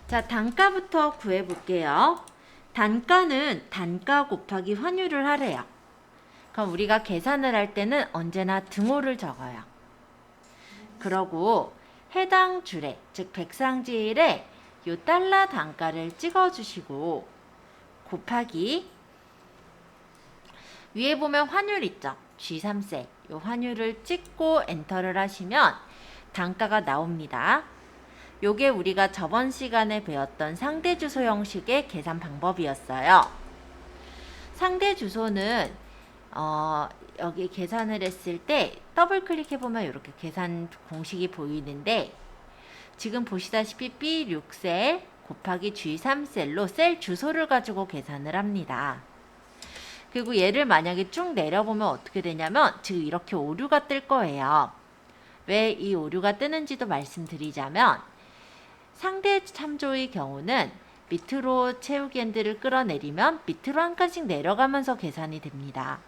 자, 단가부터 구해볼게요. 단가는 단가 곱하기 환율을 하래요. 그럼 우리가 계산을 할 때는 언제나 등호를 적어요. 그러고 해당 줄에, 즉 백상지일에 요 달러 단가를 찍어주시고 곱하기 위에 보면 환율 있죠? G3셀. 요 환율을 찍고 엔터를 하시면 단가가 나옵니다. 요게 우리가 저번 시간에 배웠던 상대 주소 형식의 계산 방법이었어요. 상대 주소는 여기 계산을 했을 때 더블 클릭해보면 이렇게 계산 공식이 보이는데 지금 보시다시피 B6셀 곱하기 G3셀로 셀 주소를 가지고 계산을 합니다. 그리고 얘를 만약에 쭉 내려보면 어떻게 되냐면 지금 이렇게 오류가 뜰 거예요. 왜 이 오류가 뜨는지도 말씀드리자면 상대 참조의 경우는 밑으로 채우기 핸들을 끌어내리면 밑으로 한 칸씩 내려가면서 계산이 됩니다.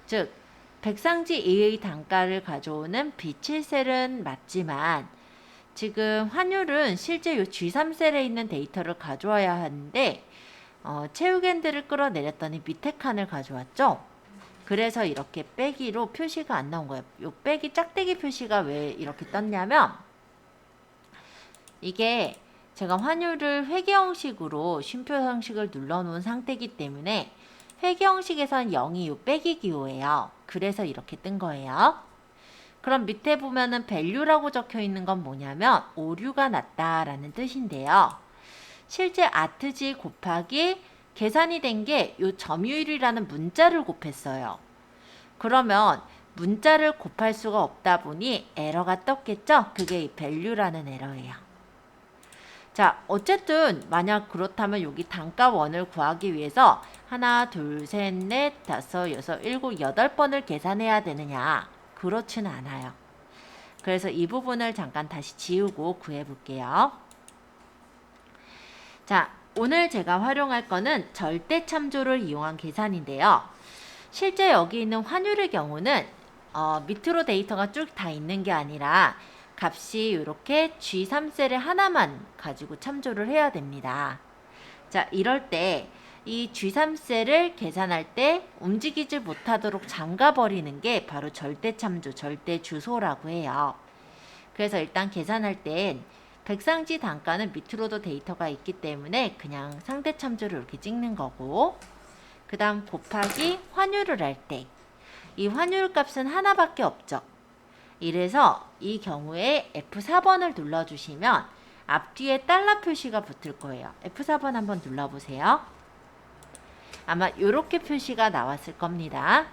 즉 백상지 A의 단가를 가져오는 B7셀은 맞지만 지금 환율은 실제 이 G3셀에 있는 데이터를 가져와야 하는데 채우기 핸들을 끌어내렸더니 밑에 칸을 가져왔죠. 그래서 이렇게 빼기로 표시가 안 나온 거예요. 이 빼기 짝대기 표시가 왜 이렇게 떴냐면 이게 제가 환율을 회계 형식으로 쉼표 형식을 눌러놓은 상태이기 때문에 회계 형식에선 0이 요 빼기 기호예요. 그래서 이렇게 뜬 거예요. 그럼 밑에 보면은 value라고 적혀 있는 건 뭐냐면 오류가 났다라는 뜻인데요. 실제 아트지 곱하기 계산이 된 게 요 점유율이라는 문자를 곱했어요. 그러면 문자를 곱할 수가 없다 보니 에러가 떴겠죠? 그게 이 value라는 에러예요. 자, 어쨌든 만약 그렇다면 여기 단가원을 구하기 위해서 하나, 둘, 셋, 넷, 다섯, 여섯, 일곱, 8번을 계산해야 되느냐? 그렇지는 않아요. 그래서 이 부분을 잠깐 다시 지우고 구해볼게요. 자, 오늘 제가 활용할 거는 절대 참조를 이용한 계산인데요. 실제 여기 있는 환율의 경우는 밑으로 데이터가 쭉 다 있는 게 아니라 값이 이렇게 G3셀에 하나만 가지고 참조를 해야 됩니다. 자, 이럴 때 이 G3셀을 계산할 때 움직이지 못하도록 잠가버리는 게 바로 절대 참조, 절대 주소라고 해요. 그래서 일단 계산할 땐 백상지 단가는 밑으로도 데이터가 있기 때문에 그냥 상대 참조를 이렇게 찍는 거고 그 다음 곱하기 환율을 할 때 이 환율 값은 하나밖에 없죠. 이래서 이 경우에 F4번을 눌러주시면 앞뒤에 달러 표시가 붙을 거예요. F4번 한번 눌러보세요. 아마 이렇게 표시가 나왔을 겁니다.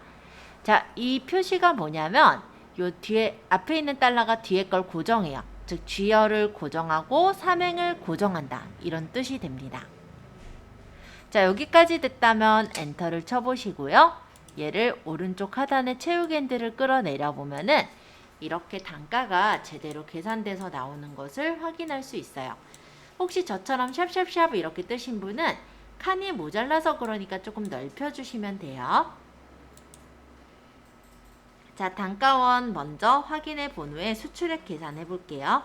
자, 이 표시가 뭐냐면 요 뒤에 앞에 있는 달러가 뒤에 걸 고정해요. 즉 쥐어를 고정하고 삼행을 고정한다. 이런 뜻이 됩니다. 자, 여기까지 됐다면 엔터를 쳐보시고요. 얘를 오른쪽 하단에 채우기 핸들을 끌어내려 보면은 이렇게 단가가 제대로 계산돼서 나오는 것을 확인할 수 있어요. 혹시 저처럼 샵샵샵 이렇게 뜨신 분은 칸이 모자라서 그러니까 조금 넓혀주시면 돼요. 자, 단가원 먼저 확인해 본 후에 수출액 계산해 볼게요.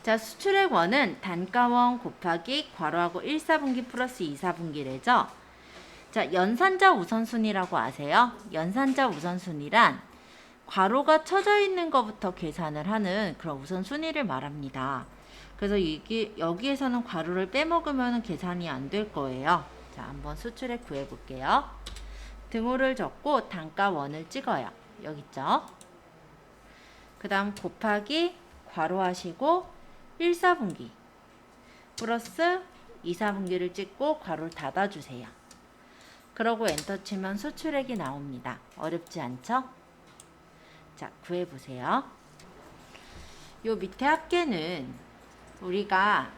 자, 수출액원은 단가원 곱하기 괄호하고 1, 4분기 플러스 2, 4분기래죠. 자, 연산자 우선순위라고 아세요? 연산자 우선순위란 괄호가 쳐져 있는 것부터 계산을 하는 그런 우선순위를 말합니다. 그래서 여기에서는 괄호를 빼먹으면 계산이 안 될 거예요. 자, 한번 수출액 구해 볼게요. 등호를 적고 단가원을 찍어요. 여기 있죠? 그 다음 곱하기 괄호 하시고 1, 4분기 플러스 2, 4분기를 찍고 괄호를 닫아주세요. 그러고 엔터 치면 수출액이 나옵니다. 어렵지 않죠? 자, 구해보세요. 요 밑에 합계는 우리가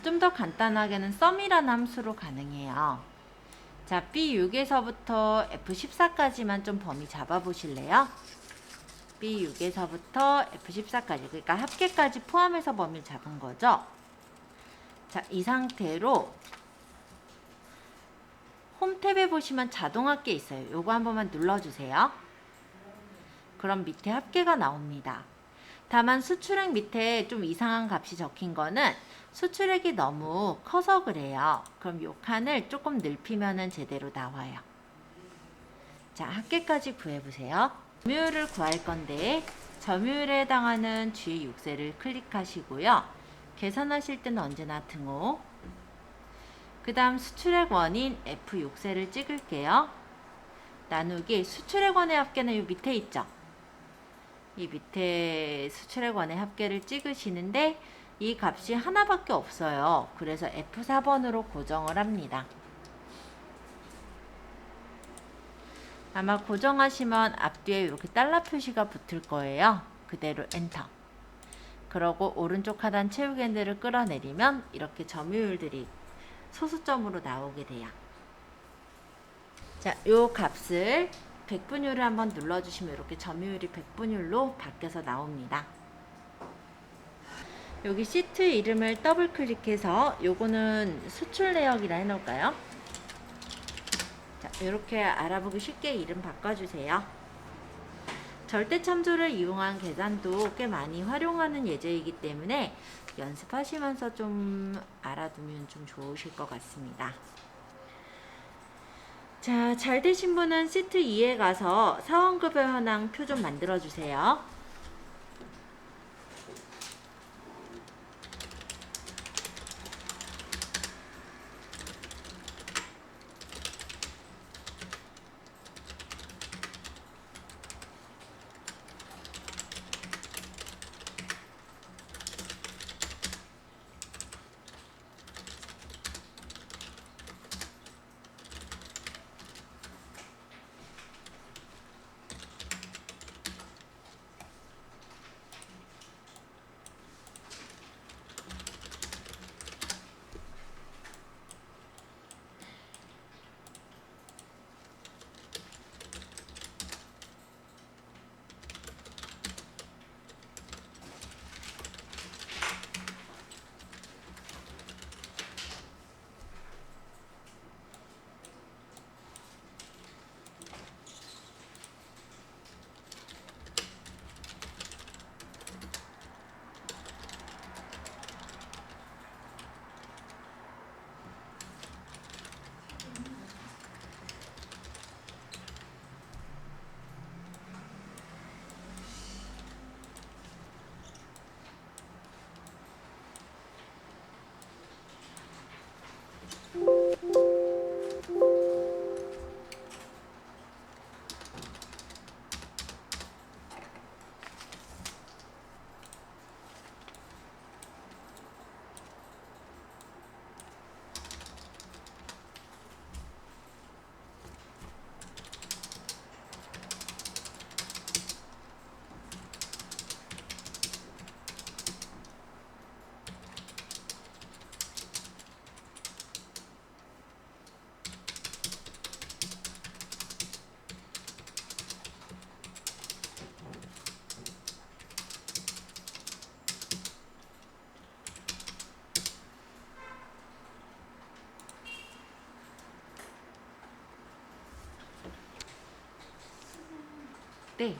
좀 더 간단하게는 썸이라는 함수로 가능해요. 자, B6에서부터 F14까지만 좀 범위 잡아보실래요? B6에서부터 F14까지, 그러니까 합계까지 포함해서 범위를 잡은 거죠. 자, 이 상태로 홈 탭에 보시면 자동 합계 있어요. 요거 한 번만 눌러주세요. 그럼 밑에 합계가 나옵니다. 다만 수출액 밑에 좀 이상한 값이 적힌 거는 수출액이 너무 커서 그래요. 그럼 요 칸을 조금 넓히면은 제대로 나와요. 자, 합계까지 구해보세요. 점유율을 구할 건데 점유율에 해당하는 G6셀을 클릭하시고요. 계산하실 때는 언제나 등호. 그 다음 수출액 원인 F6셀을 찍을게요. 나누기 수출액 원의 합계는 요 밑에 있죠. 이 밑에 수출액 원의 합계를 찍으시는데 이 값이 하나밖에 없어요. 그래서 F4번으로 고정을 합니다. 아마 고정하시면 앞뒤에 이렇게 달러 표시가 붙을 거예요. 그대로 엔터. 그러고 오른쪽 하단 채우기 핸들을 끌어내리면 이렇게 점유율들이 소수점으로 나오게 돼요. 자, 요 값을 백분율을 한번 눌러주시면 이렇게 점유율이 백분율로 바뀌어서 나옵니다. 여기 시트 이름을 더블 클릭해서 요거는 수출 내역이라 해놓을까요? 자, 이렇게 알아보기 쉽게 이름 바꿔주세요. 절대 참조를 이용한 계산도 꽤 많이 활용하는 예제이기 때문에 연습하시면서 좀 알아두면 좀 좋으실 것 같습니다. 자, 잘 되신 분은 시트 2에 가서 사원급여 현황 표 좀 만들어 주세요. 네.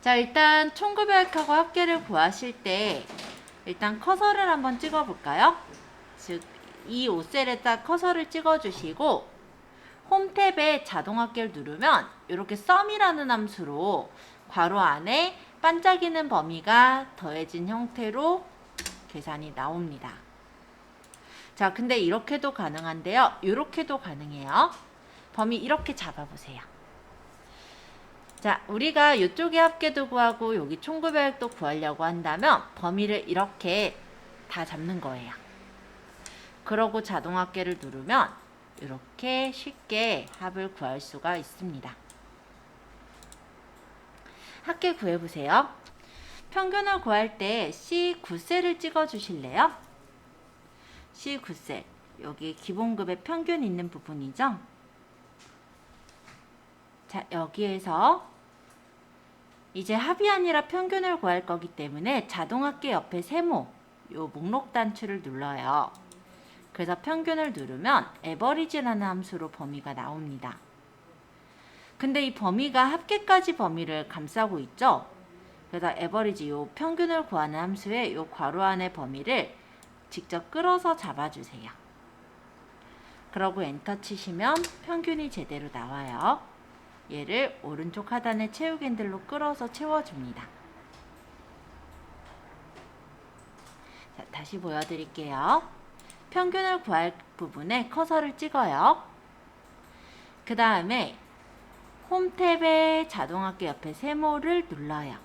자, 일단 총급여액하고 합계를 구하실 때 일단 커서를 한번 찍어 볼까요? 즉, 이 5셀에다 커서를 찍어 주시고 홈 탭에 자동 합계를 누르면 이렇게 썸이라는 함수로 괄호 안에 반짝이는 범위가 더해진 형태로 계산이 나옵니다. 자, 근데 이렇게도 가능한데요. 이렇게도 가능해요. 범위 이렇게 잡아보세요. 자, 우리가 이쪽에 합계도 구하고 여기 총급여액도 구하려고 한다면 범위를 이렇게 다 잡는 거예요. 그러고 자동 합계를 누르면 이렇게 쉽게 합을 구할 수가 있습니다. 합계 구해보세요. 평균을 구할 때 C9셀을 찍어 주실래요? C9셀, 여기 기본급의 평균 있는 부분이죠? 자, 여기에서 이제 합이 아니라 평균을 구할 거기 때문에 자동합계 옆에 세모, 요 목록 단추를 눌러요. 그래서 평균을 누르면 average라는 함수로 범위가 나옵니다. 근데 이 범위가 합계까지 범위를 감싸고 있죠? 그래서 average, 요 평균을 구하는 함수의 요 괄호 안의 범위를 직접 끌어서 잡아주세요. 그러고 엔터 치시면 평균이 제대로 나와요. 얘를 오른쪽 하단의 채우기 핸들로 끌어서 채워줍니다. 자, 다시 보여드릴게요. 평균을 구할 부분에 커서를 찍어요. 그 다음에 홈 탭의 자동합계 옆에 세모를 눌러요.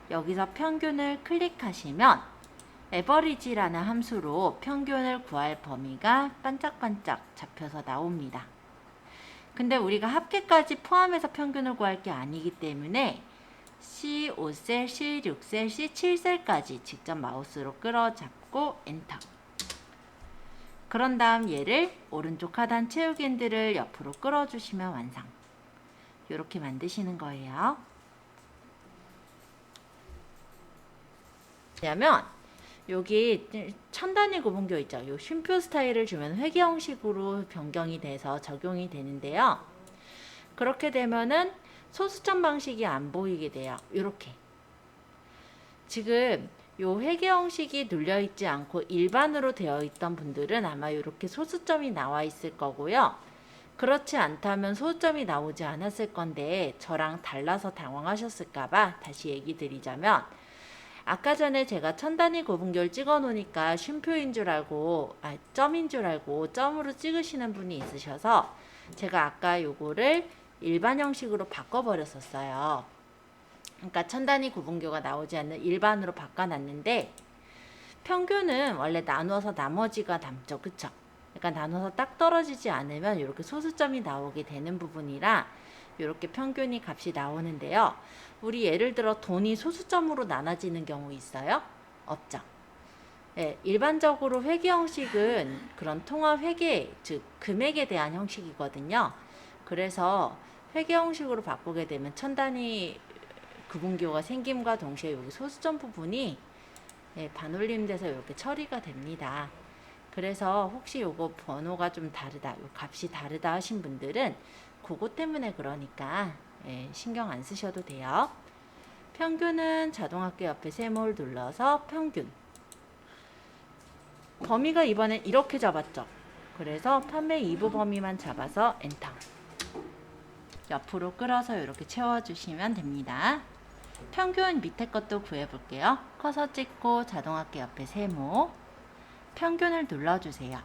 여기서 평균을 클릭하시면 average라는 함수로 평균을 구할 범위가 반짝반짝 잡혀서 나옵니다. 근데 우리가 합계까지 포함해서 평균을 구할 게 아니기 때문에 C5셀, C6셀, C7셀까지 직접 마우스로 끌어잡고 엔터. 그런 다음 얘를 오른쪽 하단 채우기 핸들을 옆으로 끌어주시면 완성. 이렇게 만드시는 거예요. 왜냐면 여기 천 단위 구분교 있죠. 요 쉼표 스타일을 주면 회계 형식으로 변경이 돼서 적용이 되는데요. 그렇게 되면은 소수점 방식이 안 보이게 돼요. 이렇게. 지금 요 회계 형식이 눌려 있지 않고 일반으로 되어 있던 분들은 아마 이렇게 소수점이 나와 있을 거고요. 그렇지 않다면 소수점이 나오지 않았을 건데 저랑 달라서 당황하셨을까봐 다시 얘기 드리자면, 아까 전에 제가 천 단위 구분교를 찍어 놓으니까 쉼표인 줄 알고, 점인 줄 알고 점으로 찍으시는 분이 있으셔서 제가 아까 요거를 일반 형식으로 바꿔버렸었어요. 그러니까 천 단위 구분교가 나오지 않는 일반으로 바꿔놨는데, 평균은 원래 나누어서 나머지가 남죠. 그쵸? 그러니까 나눠서 딱 떨어지지 않으면 이렇게 소수점이 나오게 되는 부분이라 이렇게 평균이 값이 나오는데요. 우리 예를 들어 돈이 소수점으로 나눠지는 경우 있어요? 없죠. 네, 일반적으로 회계 형식은 그런 통합 회계, 즉 금액에 대한 형식이거든요. 그래서 회계 형식으로 바꾸게 되면 천 단위 구분교가 생김과 동시에 여기 소수점 부분이 반올림돼서 이렇게 처리가 됩니다. 그래서 혹시 요거 번호가 좀 다르다, 요 값이 다르다 하신 분들은 그거 때문에 그러니까 신경 안 쓰셔도 돼요. 평균은 자동합계 옆에 세모를 눌러서 평균. 범위가 이번엔 이렇게 잡았죠. 그래서 판매 2부 범위만 잡아서 엔터. 옆으로 끌어서 이렇게 채워주시면 됩니다. 평균 밑에 것도 구해볼게요. 커서 찍고 자동합계 옆에 세모. 평균을 눌러주세요.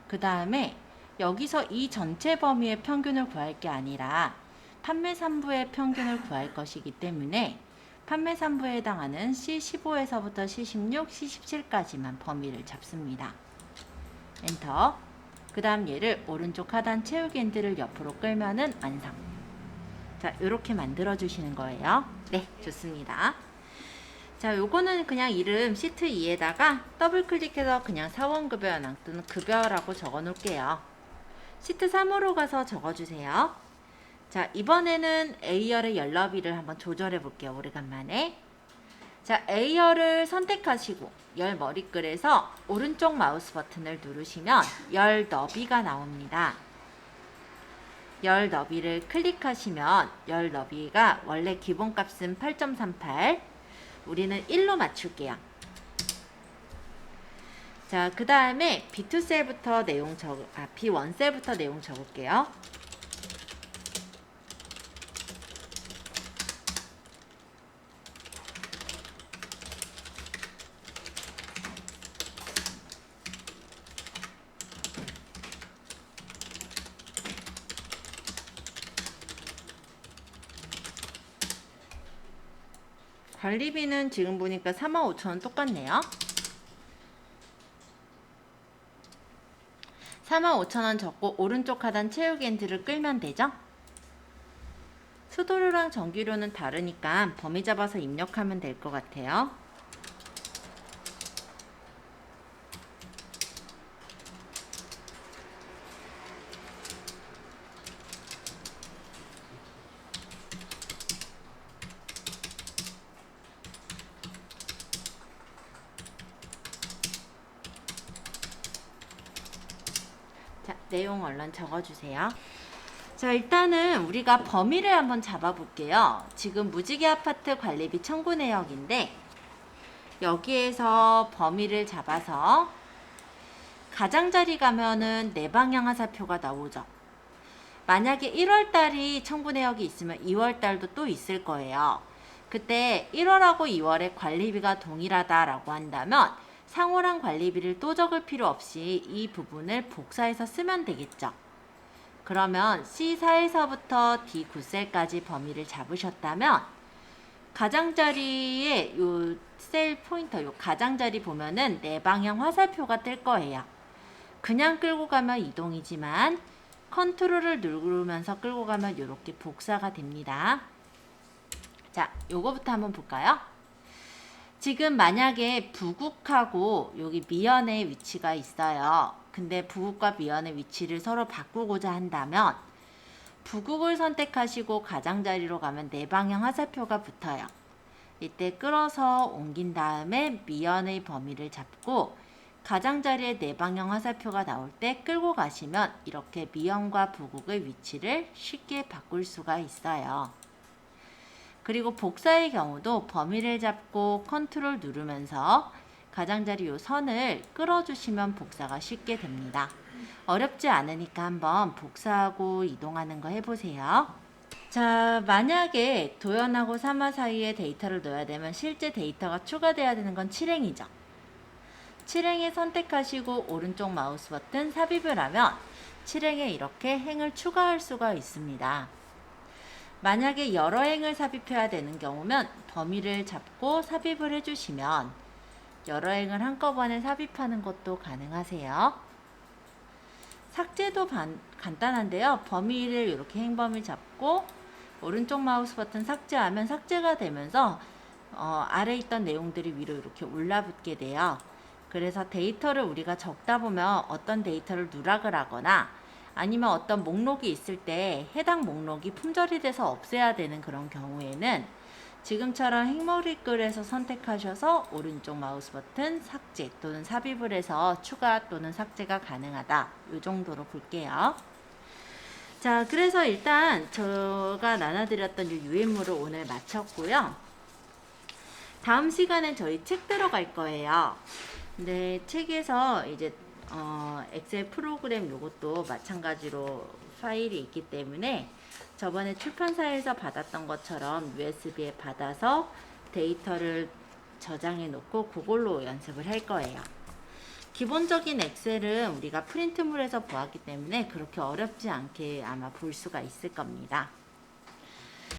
그 다음에 여기서 이 전체 범위의 평균을 구할 게 아니라 판매 3부의 평균을 구할 것이기 때문에 판매 3부에 해당하는 C15에서부터 C16, C17까지만 범위를 잡습니다. 엔터. 그 다음 얘를 오른쪽 하단 채우기 핸들을 옆으로 끌면은 완성. 자, 이렇게 만들어 주시는 거예요. 네, 좋습니다. 자, 요거는 그냥 이름 시트 2에다가 더블 클릭해서 그냥 사원급여 현황 또는 급여라고 적어 놓을게요. 시트 3으로 가서 적어주세요. 자, 이번에는 A열의 열너비를 한번 조절해 볼게요. 오래간만에. 자, A열을 선택하시고 열 머리글에서 오른쪽 마우스 버튼을 누르시면 열 너비가 나옵니다. 열 너비를 클릭하시면 열 너비가 원래 기본값은 8.38, 우리는 1로 맞출게요. 자, 그 다음에 B2셀부터 B1셀부터 내용 적을게요. 관리비는 지금 보니까 45,000원 똑같네요. 45,000원 적고 오른쪽 하단 채우기 핸들을 끌면 되죠. 수도료랑 전기료는 다르니까 범위 잡아서 입력하면 될 것 같아요. 내용 얼른 적어주세요. 자, 일단은 우리가 범위를 한번 잡아볼게요. 지금 무지개 아파트 관리비 청구 내역인데 여기에서 범위를 잡아서 가장자리 가면은 네 방향 하사표가 나오죠. 만약에 1월달이 청구 내역이 있으면 2월달도 또 있을 거예요. 그때 1월하고 2월에 관리비가 동일하다라고 한다면 상호랑 관리비를 또 적을 필요 없이 이 부분을 복사해서 쓰면 되겠죠. 그러면 C4에서부터 D9셀까지 범위를 잡으셨다면 가장자리에 요 셀 포인터, 요 가장자리 보면은 네 방향 화살표가 뜰 거예요. 그냥 끌고 가면 이동이지만 컨트롤을 누르면서 끌고 가면 이렇게 복사가 됩니다. 자, 요거부터 한번 볼까요? 지금 만약에 부국하고 여기 미연의 위치가 있어요. 근데 부국과 미연의 위치를 서로 바꾸고자 한다면 부국을 선택하시고 가장자리로 가면 네 방향 화살표가 붙어요. 이때 끌어서 옮긴 다음에 미연의 범위를 잡고 가장자리에 네 방향 화살표가 나올 때 끌고 가시면 이렇게 미연과 부국의 위치를 쉽게 바꿀 수가 있어요. 그리고 복사의 경우도 범위를 잡고 컨트롤 누르면서 가장자리 요 선을 끌어주시면 복사가 쉽게 됩니다. 어렵지 않으니까 한번 복사하고 이동하는 거 해보세요. 자, 만약에 도연하고 3화 사이에 데이터를 넣어야 되면 실제 데이터가 추가돼야 되는 건 7행이죠. 7행에 선택하시고 오른쪽 마우스 버튼 삽입을 하면 7행에 이렇게 행을 추가할 수가 있습니다. 만약에 여러 행을 삽입해야 되는 경우면 범위를 잡고 삽입을 해주시면 여러 행을 한꺼번에 삽입하는 것도 가능하세요. 삭제도 간단한데요. 범위를 이렇게 행범위 잡고 오른쪽 마우스 버튼 삭제하면 삭제가 되면서 아래 있던 내용들이 위로 이렇게 올라붙게 돼요. 그래서 데이터를 우리가 적다 보면 어떤 데이터를 누락을 하거나 아니면 어떤 목록이 있을 때 해당 목록이 품절이 돼서 없애야 되는 그런 경우에는 지금처럼 행머리글에서 선택하셔서 오른쪽 마우스 버튼 삭제 또는 삽입을 해서 추가 또는 삭제가 가능하다. 이 정도로 볼게요. 자, 그래서 일단 제가 나눠드렸던 이 유인물을 오늘 마쳤고요. 다음 시간엔 저희 책 들어갈 거예요. 근데 책에서 이제 엑셀 프로그램 요것도 마찬가지로 파일이 있기 때문에 저번에 출판사에서 받았던 것처럼 USB에 받아서 데이터를 저장해 놓고 그걸로 연습을 할 거예요. 기본적인 엑셀은 우리가 프린트물에서 보았기 때문에 그렇게 어렵지 않게 아마 볼 수가 있을 겁니다.